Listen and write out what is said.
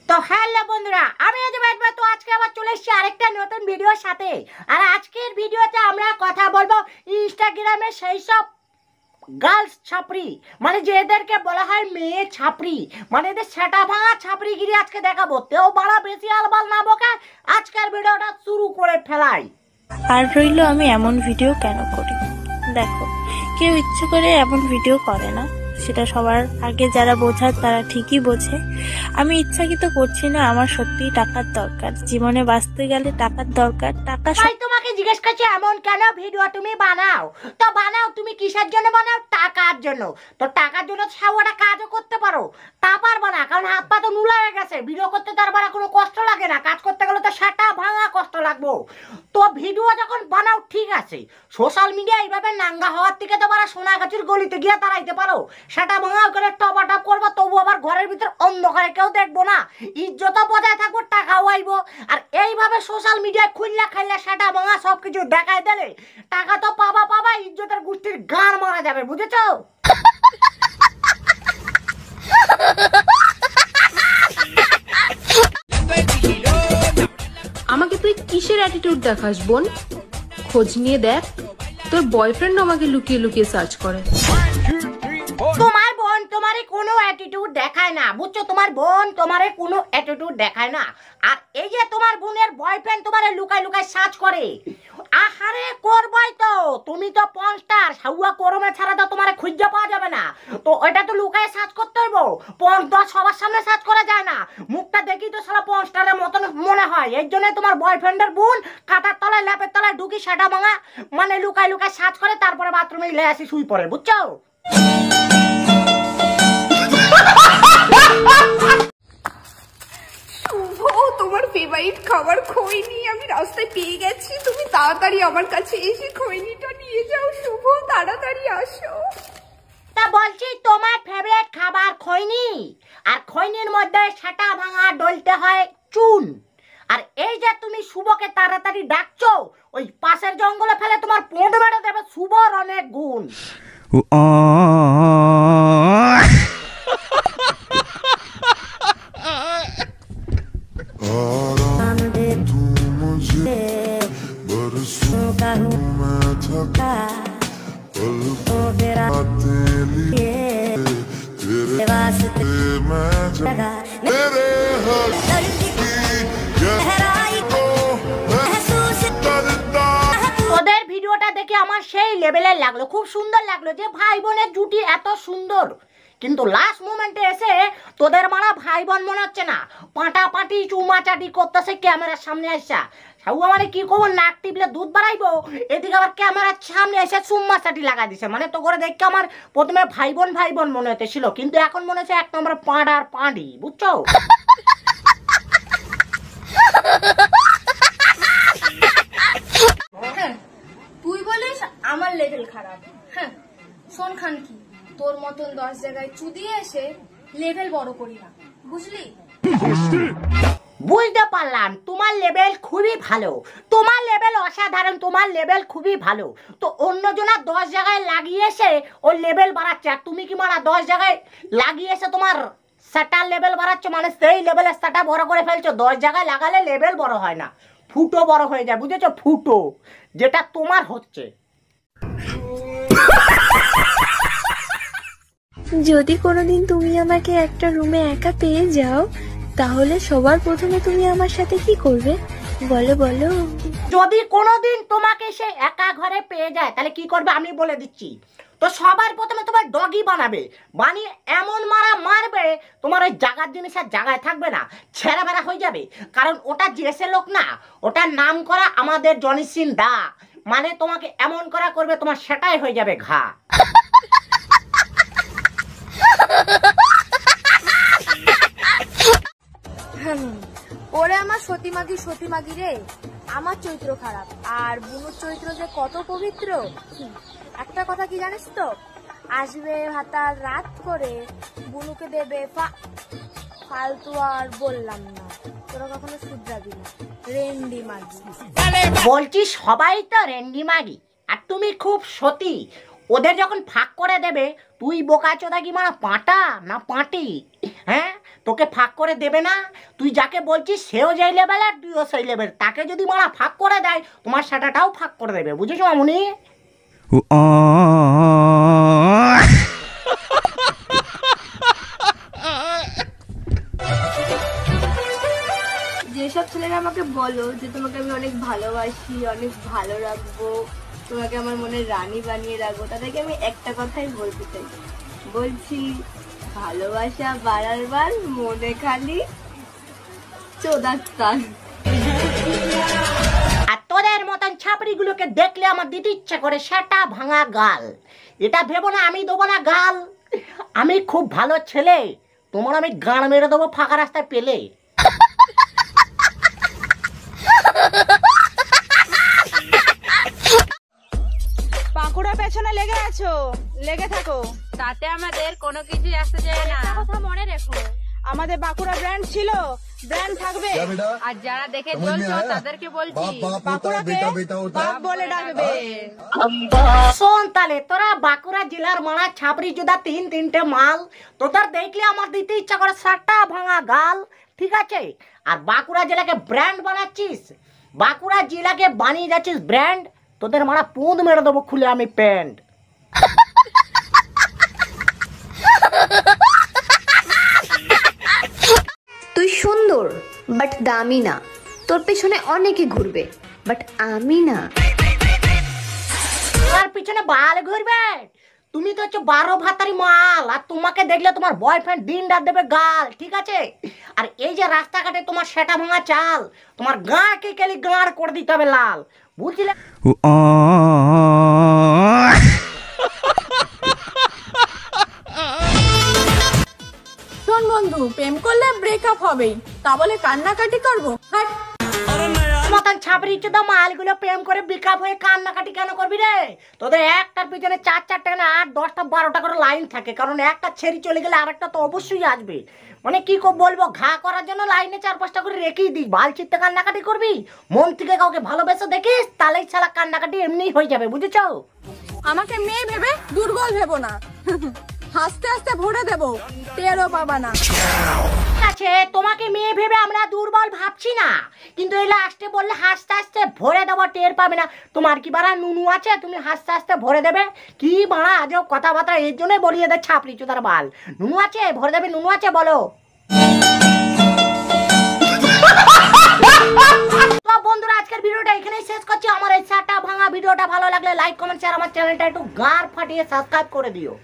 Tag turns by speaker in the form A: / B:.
A: তো হ্যালো বন্ধুরা, আমি তো আজকে আবার চলে এসেছি আরেকটা নতুন ভিডিওর সাথে। আর আজকের ভিডিওতে আমরা কথা বলবো ইনস্টাগ্রামে সেই সব গার্লস ছাপরি, মানে যে এদেরকে বলা হয় মেয়ে ছাপরি, মানে এদের সেটা ভাঙা ছাপরিগিরি আজকে দেখাবো। তেও বাড়া বেশি আলবাল না বকে আজকের ভিডিওটা শুরু করে ফেলাই।
B: আর রইল আমি এমন ভিডিও কেন করি, দেখো কেউ ইচ্ছে করে এমন ভিডিও করে না, সেটা সবার আগে যারা বোঝার তারা ঠিকই বোঝে। আমি ইচ্ছাকৃত করছি না, আমার সত্যিই টাকার দরকার, জীবনে বাঁচতে গেলে টাকার দরকার। টাকা
A: তোমাকে জিজ্ঞেস করছি এমন কেন ভিডিও তুমি বানাও? তো বানাও, তুমি কিসের জন্য বানাও? টাকার জন্য। তো টাকার জন্য ছাওয়াটা কাজও করতে পারো, তা পারবা না, কারণ হাত পা তো নুলা হয়ে গেছে। ভিডিও করতে তার বারা কোনো কষ্ট লাগে না, কাজ করতে গেলে তো সেটা ভাঙা কষ্ট লাগবো। তো ভিডিও যখন বানাও ঠিক আছে, সোশ্যাল মিডিয়া এইভাবে নাঙ্গা হওয়ার থেকে তো বারা সোনাগাছির গলিতে গিয়ে দাঁড়াইতে পারো, সেটা ভাঙা করে টপাটপ করবো, তবু আবার ঘরের ভিতর অন্ধকারে কেউ দেখবো না, ইজ্জতও বজায় থাকবো, টাকাও আইবো। আর এইভাবে সোশ্যাল মিডিয়ায় খুললে খাইলে সেটা ভাঙা সবকিছু দেখাই দিলে টাকা তো পাবা, ইজ্জতের গোষ্ঠীর গান মারা যাবে, বুঝেছো?
C: আমাকে তুই কিসের অ্যাটিটিউড দেখাস বোন? খোঁজ নিয়ে দেখ, তোর বয়ফ্রেন্ড আমাকে লুকিয়ে লুকিয়ে সার্চ করে।
A: তোমার বোন তোমারে কোনো অ্যাটিটিউড দেখায় না, বুঝছো? তোমার বোন তোমারে কোনো অ্যাটিটিউড দেখায় না। আর এই যে তোমার বোনের বয়ফ্রেন্ড তোমারে লুকায় লুকায় সার্চ করে, আহারে করবাই তো, তুমি তো পঞ্চটার সাউয়া করমে ছাড়া তো তোমারে খুঁজে পাওয়া যাবে না। তো ওইটা তো লুকায় সার্চ করতে হইব, পঞ্চটা সবার সামনে সার্চ করা যায় না। মুখটা দেখি তো সারা পঞ্চটারের মতন মনে হয়, এই জন্য তোমার বয়ফ্রেন্ডের বোন কাটার তলায় ল্যাপের তলায় ঢুকি সেটা ভাঙা মানে লুকায় লুকায় সার্চ করে, তারপরে বাথরুমে লে আসি শুই পড়ে, বুঝছো?
D: তোমার ফেভারিট খাবার খৈনি আমি রাস্তায় পেয়ে গেছি, তুমি তাড়াতাড়ি আমার কাছে এসে খৈনিটা নিয়ে যাও। শুভ, তাড়াতাড়ি আসো।
A: তা বলছি তোমার ফেভারিট খাবার খৈনি, আর খৈনির মধ্যে সেটা ভাঙা ডলতে হয় চুন। আর এই যে তুমি শুভকে তাড়াতাড়ি ডাকছো, ওই পাশের জঙ্গলে ফেলে তোমার পোঁদ মেরে দেবে শুভর অনেক গুণ। ওদের ভিডিওটা দেখে আমার সেই লেভেলের লাগলো, খুব সুন্দর লাগলো যে ভাই বোনের জুটি এত সুন্দর। কিন্তু লাস্ট মোমেন্টে এসে তোদের মারা ভাই বোন মনে হচ্ছে না, পাটাপাটি চুমাচাটি করতেছে ক্যামেরার সামনে আসা। সাউ আমারে কি করবো, নাক টিপলে দুধ বাড়াইবো, এদিকে আবার ক্যামেরার সামনে এসে চুম্মা চাটি লাগা দিছে। মানে তো করে দেখে আমার প্রথমে ভাই বোন মনে হতেছিল, কিন্তু এখন মনে হচ্ছে এক নম্বর পাঁড় আর পাঁড়ি, বুঝছো?
D: তুই বলিস আমার লেভেল খারাপ? হ্যাঁ শোন খান, কি তোর মতন 10 জায়গায় চুদিয়ে এসে লেভেল বড় করি না, বুঝলি?
A: বুঝতে পারলাম তোমার লেভেল খুবই ভালো, তোমার লেভেল অসাধারণ, তোমার লেভেল খুবই ভালো। তো অন্যজনা 10 জায়গায় লাগিয়ে এসে ওর লেভেল বাড়াচ্ছে, আর তুমি কি মারা 10 জায়গায় লাগিয়ে এসে তোমার সেটার লেভেল বাড়াচ্ছ, মানে সেই লেভেলের সেটা বড় করে ফেলছো। 10 জায়গায় লাগালে লেভেল বড় হয় না, ফুটো বড় হয়ে যায়, বুঝেছো? ফুটো যেটা তোমার হচ্ছে।
B: যদি কোনোদিন তুমি আমাকে একটা রুমে একা পেয়ে যাও, তাহলে সবার প্রথমে তুমি আমার সাথে কি করবে বলো বলো?
A: যদি কোনোদিন তোমাকে সে একা ঘরে পেয়ে যায় তাহলে কি করবে আমি বলে দিচ্ছি। তো সবার প্রথমে তোমার ডগি বানাবে, বানিয়ে এমন মারবে তোমার ওই জায়গার জিনিস আর জায়গায় থাকবে না, ছেঁড়া বেড়া হয়ে যাবে। কারণ ওটা জেসে লোক না, ওটার নাম করা আমাদের জনি সিন দা, মানে তোমাকে এমন করা করবে তোমার সেটাই হয়ে যাবে ঘা।
D: ওরে আমার সতীমাগি রে, আমার চরিত্র খারাপ আর বুনুর চরিত্র যে কত পবিত্র। একটা কথা কি জানিস তো, আসবে ভাতার রাত করে বুনুকে দেবে ফালতু, আর বললাম না, তোরা কখনো শুধরাবি না, রেন্ডি মাগি।
A: বলছি সবাই তো রেন্ডি মাগি, আর তুমি খুব সতী। ওদের যখন ফাঁক করে দেবে তুই বোকা চোদা কি মারা পাঁটা না পাঁটি, হ্যাঁ? তোকে ফাঁক করে দেবে না? তুই যাকে বলছিস সেও যেই লেভেল আর তুইও সেই লেভেল, তাকে যদি মারা ফাঁক করে দেয় তোমার সেটাটাও ফাঁক করে দেবে, বুঝেছো মামুনি?
D: যেসব ছেলেরা আমাকে বলো যে তোমাকে আমি অনেক ভালোবাসি, অনেক ভালো রাখবো, তোমাকে আমার মনে রানী বানিয়ে রাখবো, তাদেরকে আমি একটা কথাই বলতে চাই, বলছি ভালোবাসা বাড়ার বার মনে খালি চোদাস্তান।
A: আর তোদের মতন ছাপড়িগুলোকে দেখলে আমার দিতে ইচ্ছা করে সেটা ভাঙা গাল। এটা ভেবো না আমি দেবো না গাল, আমি খুব ভালো ছেলে, তোমার আমি গান মেরে দেবো ফাঁকা রাস্তায় পেলে।
E: পাকুড়া পেছনে লেগে আছো, লেগে থাকো,
C: তাতে আমাদের কোনো কিছু আসতে চায় না।
D: কথা মনে রেখো,
E: আমাদের বাঁকুড়া ব্র্যান্ড ছিল, ব্র্যান্ড থাকবে।
C: আর যারা দেখে চলছো তাদেরকে বলছি
E: বাঁকুড়াকে বাপ বলে ডাকবে।
A: শোন তাহলে, তোরা বাঁকুড়া জেলার মারা ছাপড়ি জুদা তিনটে মাল, তোদের দেখলে আমার দিতে ইচ্ছা করে সাতটা ভাঙা গাল, ঠিক আছে? আর বাঁকুড়া জেলাকে ব্র্যান্ড বানাচ্ছিস, বাঁকুড়া জেলাকে বানিয়ে যাচ্ছিস ব্র্যান্ড, তোদের মারা পুঁদ মেরে দেবো খুলে আমি প্যান্ট।
F: তুই সুন্দর বাট দামি না, তোর পেছনে অনেকে ঘুরবে বাট আমি না।
A: তোমার পিছনে বাল ঘুরবে? তুমি তো হচ্ছে 12 ভাতারি মাল, আর তোমাকে দেখলে তোমার বয়ফ্রেন্ড দিন রাত দেবে গাল, ঠিক আছে? আর এই যে রাস্তাঘাটে তোমার সেটা ভাঙা চাল, তোমার গাঁকে কেলি গাঁড় করে দিতে হবে লাল, বুঝলে?
E: শোন বন্ধু, প্রেম করলে ব্রেকআপ হবেই, তা বলে কান্নাকাটি করবো? হাট।
A: মতন ছাপড়ি চোদা মালগুলো প্রেম করে বিকাপ হয়ে কান্নাকাটি কেন করবি রে? তোদের একটার পিছনে 4-4টা না 8-10টা 12টা করে লাইন থাকে, কারণ একটা ছেড়ে চলে গেলে আরেকটা তো অবশ্যই আসবে। মানে কি বলবো, ঘা করার জন্য লাইনে 4-5টা করে রেখেই দিই। বাল চিত্তে কান্নাকাটি করবি? মন থেকে কাউকে ভালোবেসে দেখিস, তাহলেই ছাড়া কান্নাকাটি এমনিই হয়ে যাবে, বুঝেছো?
E: আমাকে মেয়ে ভেবে দুর্বল ভেবো না, হাসতে হাসতে ভরে দেবো, টেরও পাবা না।
A: আছে তোমাকে মেয়ে ভেবে আমরা দুর্বল ভাবছি না, কিন্তু এই লাস্টে বললে হাসতে হাসতে ভরে দেবো, টের পাবে না। তোমার কি বাড়া নুনু আছে তুমি হাসতে হাসতে ভরে দেবে? কি বাড়া আজব কথাবার্তা, এর জন্যই বলিয়ে দেয় ছাপড়ি চোদার বাল। নুনু আছে ভরে দেবে, নুনু আছে বলো। তো বন্ধুরা আজকের ভিডিওটা এখানেই শেষ করছি। আমার এই চারটা ভাঙা ভিডিওটা ভালো লাগলে লাইক কমেন্ট শেয়ার, আমার চ্যানেলটা একটু গাঁড় ফাটিয়ে সাবস্ক্রাইব করে দিও।